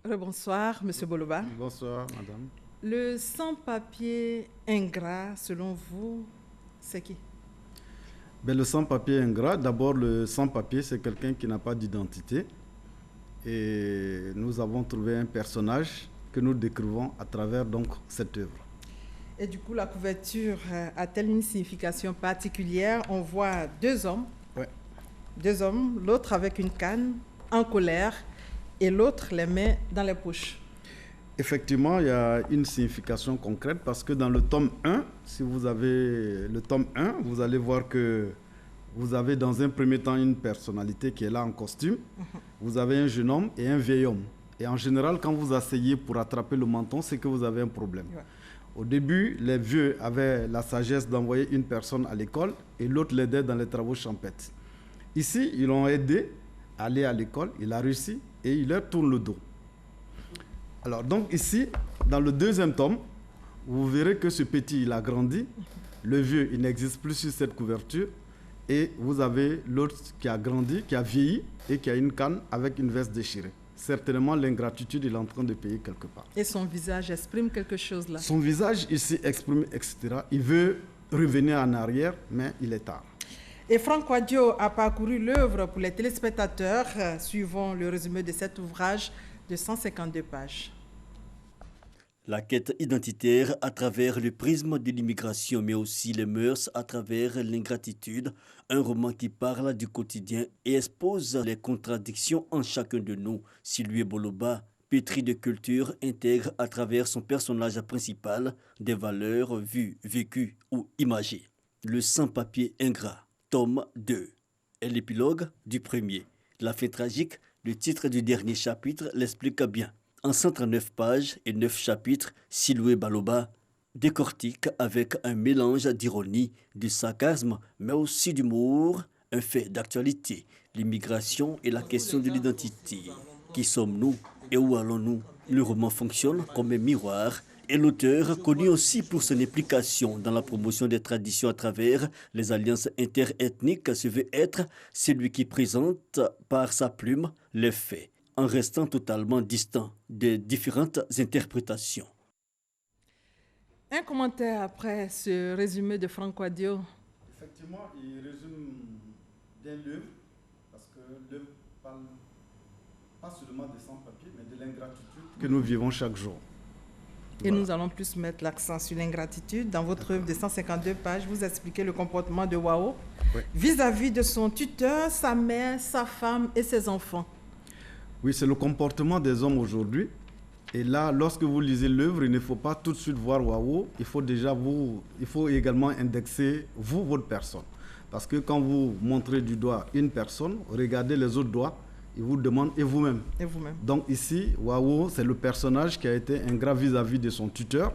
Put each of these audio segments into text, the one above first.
Rebonsoir, Monsieur Boloba. Bonsoir, madame. Le sans-papier ingrat, selon vous, c'est qui? Le sans-papier ingrat, d'abord le sans-papier, c'est quelqu'un qui n'a pas d'identité. Et nous avons trouvé un personnage que nous décrivons à travers donc cette œuvre. Et du coup, la couverture a-t-elle une signification particulière? On voit deux hommes. Ouais. Deux hommes, l'autre avec une canne, en colère, et l'autre les mains dans les poches. Effectivement, il y a une signification concrète parce que dans le tome 1, si vous avez le tome 1, vous allez voir que vous avez dans un premier temps une personnalité qui est là en costume. Vous avez un jeune homme et un vieil homme. Et en général, quand vous asseyez pour attraper le menton, c'est que vous avez un problème. Ouais. Au début, les vieux avaient la sagesse d'envoyer une personne à l'école et l'autre l'aidait dans les travaux champêtres. Ici, ils l'ont aidé à aller à l'école, il a réussi et il leur tourne le dos. Alors donc ici, dans le deuxième tome, vous verrez que ce petit, il a grandi, le vieux, il n'existe plus sur cette couverture, et vous avez l'autre qui a grandi, qui a vieilli et qui a une canne avec une veste déchirée. Certainement, l'ingratitude, il est en train de payer quelque part. Et son visage exprime quelque chose là. Son visage ici exprime, etc. Il veut revenir en arrière, mais il est tard. Et Franck Ouadio a parcouru l'œuvre pour les téléspectateurs, suivant le résumé de cet ouvrage de 152 pages. La quête identitaire à travers le prisme de l'immigration, mais aussi les mœurs à travers l'ingratitude, un roman qui parle du quotidien et expose les contradictions en chacun de nous. Sylvie Boloba, pétri de culture, intègre à travers son personnage principal des valeurs vues, vécues ou imagées. Le sans-papier ingrat, tome 2, est l'épilogue du premier. La fin tragique, le titre du dernier chapitre l'explique bien. En 139 pages et 9 chapitres, Sylvie Boloba décortique avec un mélange d'ironie, de sarcasme, mais aussi d'humour, un fait d'actualité, l'immigration et la question de l'identité. Qui sommes-nous et où allons-nous? Le roman fonctionne comme un miroir et l'auteur, connu aussi pour son implication dans la promotion des traditions à travers les alliances interethniques, se veut être celui qui présente par sa plume les faits, en restant totalement distant des différentes interprétations. Un commentaire après ce résumé de Franck Ouadio. Effectivement, il résume bien l'œuvre, parce que l'œuvre parle pas seulement des sans-papiers, mais de l'ingratitude que nous vivons chaque jour. Et voilà. Nous allons plus mettre l'accent sur l'ingratitude. Dans votre œuvre de 152 pages, vous expliquez le comportement de Wao vis-à-vis de son tuteur, sa mère, sa femme et ses enfants. Oui, c'est le comportement des hommes aujourd'hui. Et là, lorsque vous lisez l'œuvre, il ne faut pas tout de suite voir Wao. Il faut également indexer votre personne. Parce que quand vous montrez du doigt une personne, regardez les autres doigts, il vous demande et vous-même. Et vous-même. Donc ici, Wao, c'est le personnage qui a été ingrat vis-à-vis de son tuteur,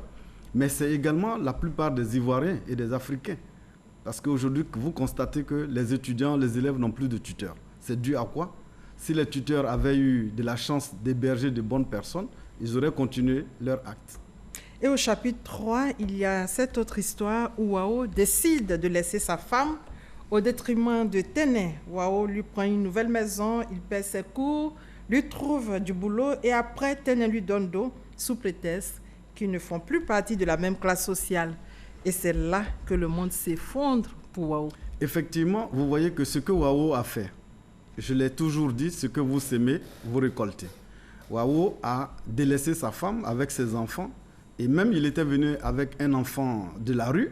mais c'est également la plupart des Ivoiriens et des Africains. Parce qu'aujourd'hui, vous constatez que les étudiants, les élèves n'ont plus de tuteurs. C'est dû à quoi? Si les tuteurs avaient eu de la chance d'héberger de bonnes personnes, ils auraient continué leur acte. Et au chapitre 3, il y a cette autre histoire où Wao décide de laisser sa femme au détriment de Téné. Wao lui prend une nouvelle maison, il paie ses cours, lui trouve du boulot et après Téné lui donne dos sous prétexte qu'ils ne font plus partie de la même classe sociale. Et c'est là que le monde s'effondre pour Wao. Effectivement, vous voyez que ce que Wao a fait, je l'ai toujours dit, ce que vous semez, vous récoltez. Wao a délaissé sa femme avec ses enfants et même il était venu avec un enfant de la rue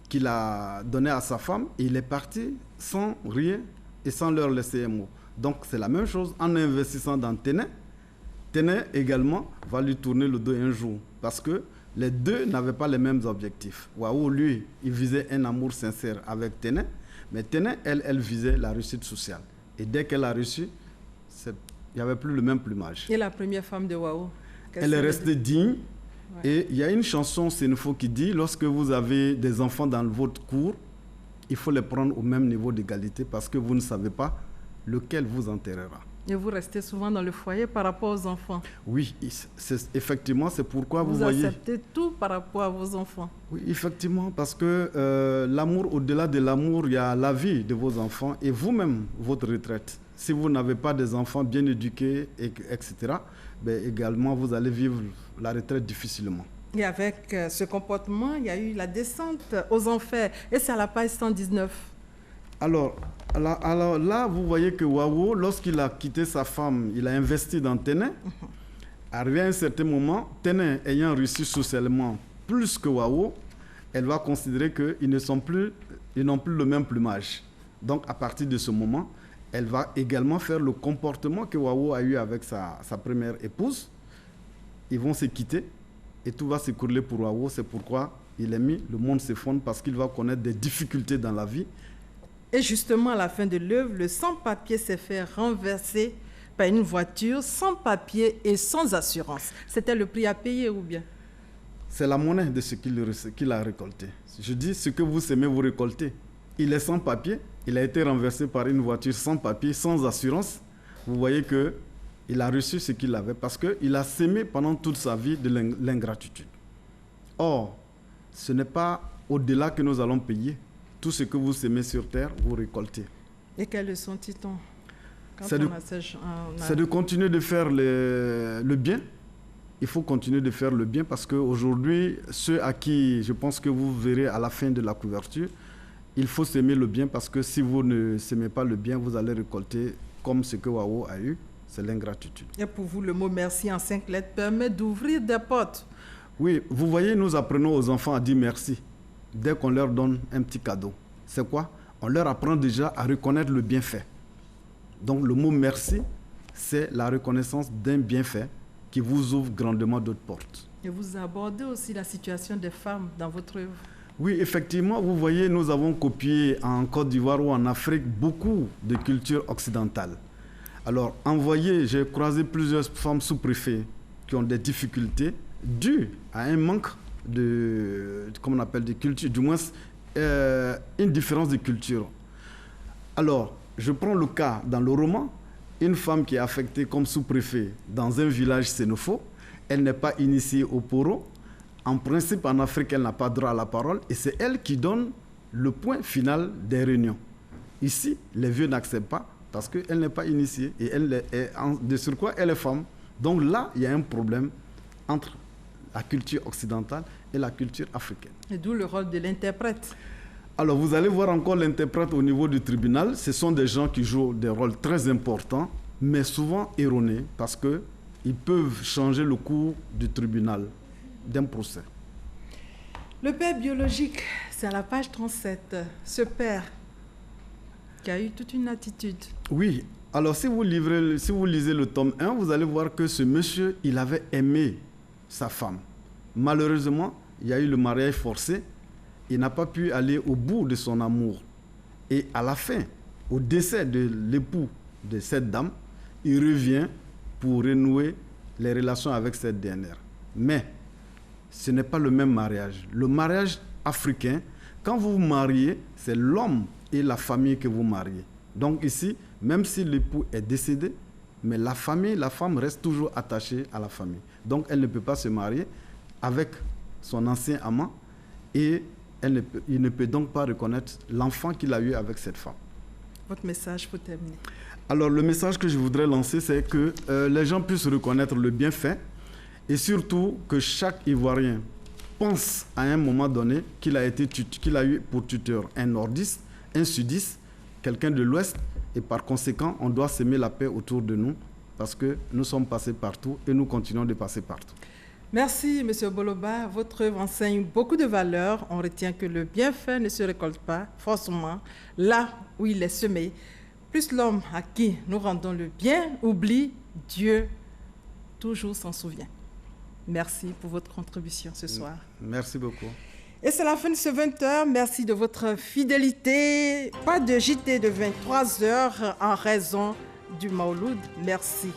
qu'il a donné à sa femme et il est parti sans rien et sans leur laisser un mot. Donc c'est la même chose en investissant dans Téné. Téné également va lui tourner le dos un jour parce que les deux n'avaient pas les mêmes objectifs. Wao, lui, il visait un amour sincère avec Téné, mais Téné, elle visait la réussite sociale. Et dès qu'elle a reçu, il n'y avait plus le même plumage. Et la première femme de Wao? Elle est restée digne. Ouais. Et il y a une chanson Sénéfo qui dit, lorsque vous avez des enfants dans votre cour, il faut les prendre au même niveau d'égalité parce que vous ne savez pas lequel vous enterrera. Et vous restez souvent dans le foyer par rapport aux enfants? Oui, effectivement, c'est pourquoi vous voyez... Vous acceptez tout par rapport à vos enfants? Oui, effectivement, parce que l'amour, au-delà de l'amour, il y a la vie de vos enfants et vous-même, votre retraite. Si vous n'avez pas des enfants bien éduqués, etc., ben également, vous allez vivre la retraite difficilement. Et avec ce comportement, il y a eu la descente aux enfers. Et c'est à la page 119. Alors là, vous voyez que Wawo, lorsqu'il a quitté sa femme, il a investi dans Ténin. Arrivé à un certain moment, Ténin ayant réussi socialement plus que Wawo, elle va considérer qu'ils n'ont plus le même plumage. Donc, à partir de ce moment, elle va également faire le comportement que Wawo a eu avec sa première épouse. Ils vont se quitter et tout va s'écrouler pour Wawo. C'est pourquoi il est mis, le monde s'effondre parce qu'il va connaître des difficultés dans la vie. Et justement, à la fin de l'œuvre, le sans-papier s'est fait renverser par une voiture sans papier et sans assurance. C'était le prix à payer ou bien? C'est la monnaie de ce qu'il a récolté. Je dis, ce que vous semez, vous récoltez. Il est sans papier, il a été renversé par une voiture sans papier, sans assurance. Vous voyez qu'il a reçu ce qu'il avait parce qu'il a semé pendant toute sa vie de l'ingratitude. Or, ce n'est pas au-delà que nous allons payer. Tout ce que vous semez sur terre, vous récoltez. Et quelle leçon tire-t-on? C'est de continuer de faire le bien. Il faut continuer de faire le bien parce qu'aujourd'hui, ceux à qui, je pense que vous verrez à la fin de la couverture, il faut s'aimer le bien parce que si vous ne s'aimez pas le bien, vous allez récolter comme ce que Wawo a eu, c'est l'ingratitude. Et pour vous, le mot merci en 5 lettres permet d'ouvrir des portes. Oui, vous voyez, nous apprenons aux enfants à dire merci dès qu'on leur donne un petit cadeau. C'est quoi? On leur apprend déjà à reconnaître le bienfait. Donc le mot merci, c'est la reconnaissance d'un bienfait qui vous ouvre grandement d'autres portes. Et vous abordez aussi la situation des femmes dans votre œuvre. Oui, effectivement, vous voyez, nous avons copié en Côte d'Ivoire ou en Afrique beaucoup de cultures occidentales. Alors, j'ai croisé plusieurs femmes sous-préfets qui ont des difficultés dues à un manque de culture, du moins une différence de culture. Alors, je prends le cas dans le roman, une femme qui est affectée comme sous-préfet dans un village xénophobe, elle n'est pas initiée au poro. En principe, en Afrique, elle n'a pas droit à la parole et c'est elle qui donne le point final des réunions. Ici, les vieux n'acceptent pas parce qu'elle n'est pas initiée et de surcroît, elle est femme. Donc là, il y a un problème entre la culture occidentale et la culture africaine. Et d'où le rôle de l'interprète. Alors, vous allez voir encore l'interprète au niveau du tribunal. Ce sont des gens qui jouent des rôles très importants, mais souvent erronés, parce qu'ils peuvent changer le cours du tribunal, d'un procès. Le père biologique, c'est à la page 37. Ce père qui a eu toute une attitude. Oui. Alors, si vous lisez le tome 1, vous allez voir que ce monsieur, il avait aimé sa femme. Malheureusement, il y a eu le mariage forcé. Il n'a pas pu aller au bout de son amour. Et à la fin, au décès de l'époux de cette dame, il revient pour renouer les relations avec cette dernière. Mais ce n'est pas le même mariage. Le mariage africain, quand vous vous mariez, c'est l'homme et la famille que vous mariez. Donc ici, même si l'époux est décédé, mais la femme reste toujours attachée à la famille. Donc elle ne peut pas se marier avec son ancien amant et il ne peut donc pas reconnaître l'enfant qu'il a eu avec cette femme. Votre message pour terminer. Alors, le message que je voudrais lancer, c'est que les gens puissent reconnaître le bienfait et surtout que chaque Ivoirien pense à un moment donné qu'il a eu pour tuteur un nordiste, un sudiste, quelqu'un de l'Ouest et par conséquent, on doit s'aimer la paix autour de nous parce que nous sommes passés partout et nous continuons de passer partout. Merci, M. Boloba. Votre œuvre enseigne beaucoup de valeurs. On retient que le bienfait ne se récolte pas forcément là où il est semé. Plus l'homme à qui nous rendons le bien oublie, Dieu toujours s'en souvient. Merci pour votre contribution ce soir. Merci beaucoup. Et c'est la fin de ce 20h. Merci de votre fidélité. Pas de JT de 23h en raison du Mauloud. Merci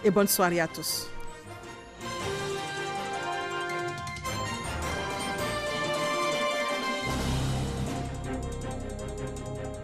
et bonne soirée à tous.